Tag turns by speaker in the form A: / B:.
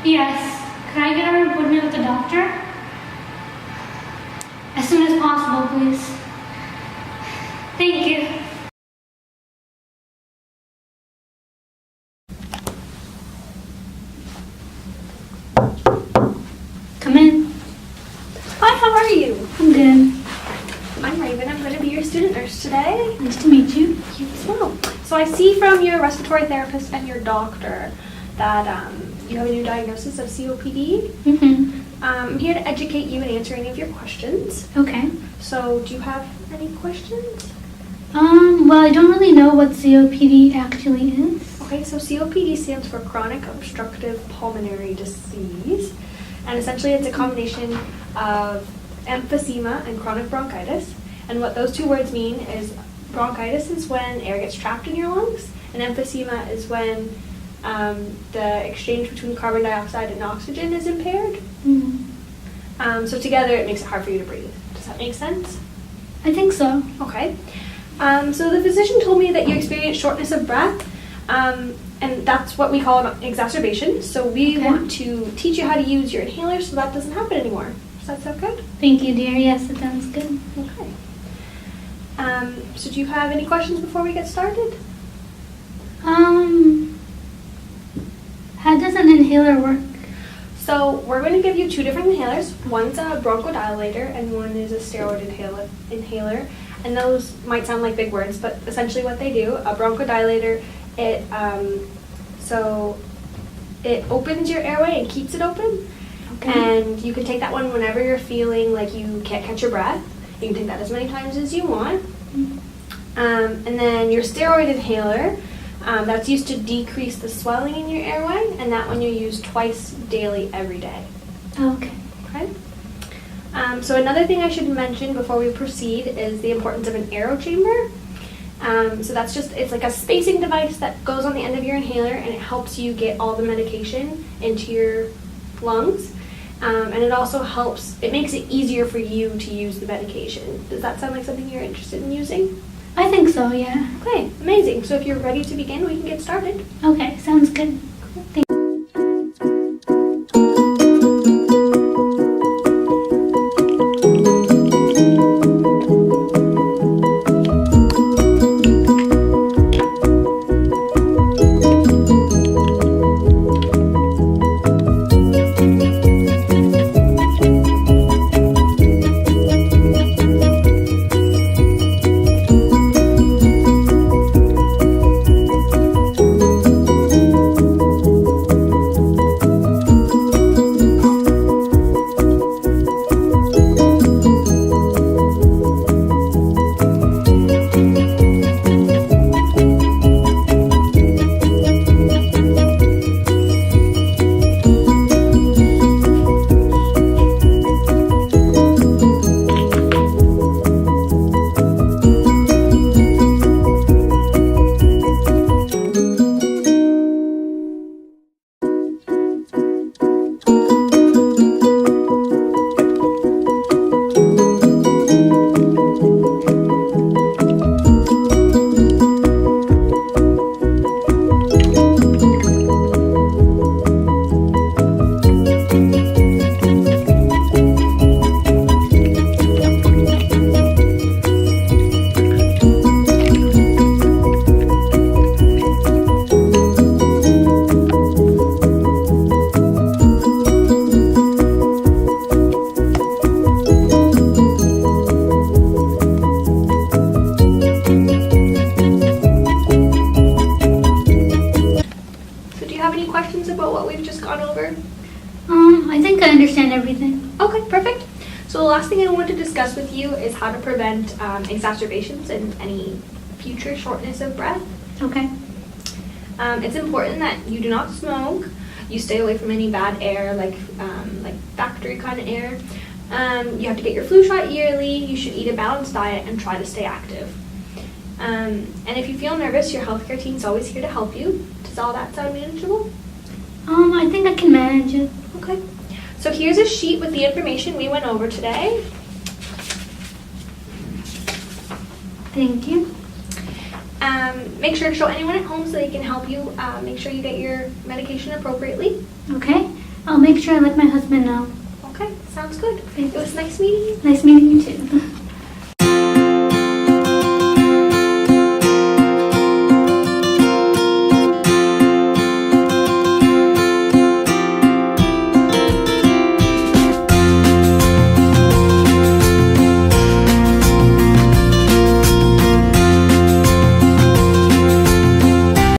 A: Yes. Could I get an appointment with the doctor? As soon as possible, please. Thank you. Come in.
B: Hi, how are you?
A: I'm good.
B: I'm Raven. I'm going to be your student nurse today.
A: Nice to meet you.
B: You as well. So I see from your respiratory therapist and your doctor that you have a new diagnosis of COPD.
A: Mm-hmm.
B: I'm here to educate you and answer any of your questions.
A: Okay.
B: So do you have any questions?
A: Well, I don't really know what COPD actually is.
B: Okay, so COPD stands for chronic obstructive pulmonary disease. And essentially it's a combination of emphysema and chronic bronchitis. And what those two words mean is bronchitis is when air gets trapped in your lungs, and emphysema is when the exchange between carbon dioxide and oxygen is impaired.
A: Mm-hmm.
B: So together it makes it hard for you to breathe. Does that make sense?
A: I think so.
B: Okay. So the physician told me that you experience shortness of breath, and that's what we call an exacerbation. So we want to teach you how to use your inhaler so that doesn't happen anymore. Does that sound good?
A: Thank you, dear. Yes, it sounds good.
B: Okay. So do you have any questions before we get started?
A: How does an inhaler work?
B: So we're going to give you two different inhalers. One's a bronchodilator and one is a steroid inhaler. And those might sound like big words, but essentially what they do, a bronchodilator, it opens your airway and keeps it open.
A: Okay.
B: And you can take that one whenever you're feeling like you can't catch your breath. You can take that as many times as you want. And then your steroid inhaler, that's used to decrease the swelling in your airway, and that one you use twice daily every day.
A: Okay.
B: Okay? So another thing I should mention before we proceed is the importance of an aero chamber. So that's it's like a spacing device that goes on the end of your inhaler, and it helps you get all the medication into your lungs. And it also it makes it easier for you to use the medication. Does that sound like something you're interested in using?
A: I think so, yeah.
B: Okay, amazing. So if you're ready to begin, we can get started.
A: Okay, sounds good. Thank you. I think I understand everything.
B: Okay, perfect. So the last thing I want to discuss with you is how to prevent exacerbations and any future shortness of breath.
A: Okay.
B: It's important that you do not smoke. You stay away from any bad air, like factory kind of air. You have to get your flu shot yearly. You should eat a balanced diet and try to stay active. And if you feel nervous, your healthcare team is always here to help you. Does all that sound manageable?
A: I think I can manage it.
B: Okay. So here's a sheet with the information we went over today.
A: Thank you.
B: Make sure to show anyone at home so they can help you make sure you get your medication appropriately.
A: Okay. I'll make sure I let my husband know.
B: Okay, sounds good. It was nice meeting you.
A: Nice meeting you too.